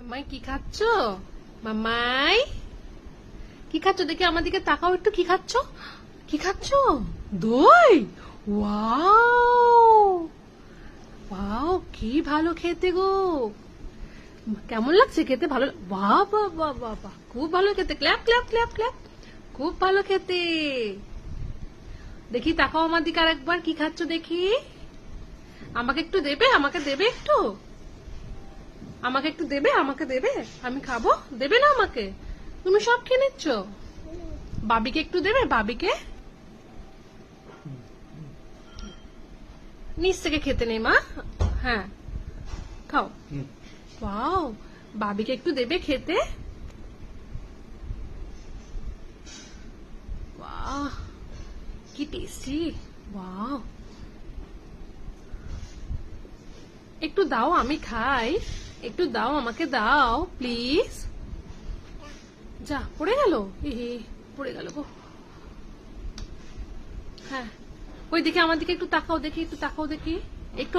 মামাই কি খাচ্ছ? মামাই কি খাচ্ছ? দেখি আমার দিকে তাকাও একটু। কি খাচ্ছ? কি খাচ্ছ? দই। ওয়াও ওয়াও, কি ভালো খেতে গো। কেমন লাগছে খেতে? ভালো? বাহ বাহ বাহ বাহ বাহ, খুব ভালো খেতে। Clap clap clap clap. খুব ভালো খেতে। দেখি তাকাও আমার দিকে আরেকবার। কি খাচ্ছ দেখি? আমাকে একটু দেবে? আমাকে দেবে একটু? আমাকে একটু দেবে? আমাকে দেবে? আমি খাবো। দেবে না আমাকে? তুমি সব খেয়ে নিচ্ছ। বাবিকে একটু দেবে? বাবিকে নিচ থেকে খেতে নেই মা। হ্যাঁ খাও। ওয়াও, বাবিকে একটু দেবে খেতে? বাহ, কি টেস্টি। ওয়াও, একটু দাও, আমি খাই। একটু দাও, আমাকে দাও প্লিজ। যা, পড়ে গেল। পড়ে গেল গো। হ্যাঁ, ওই দিকে আমার দিকে একটু তাকাও দেখি, একটু তাকাও দেখি, একটু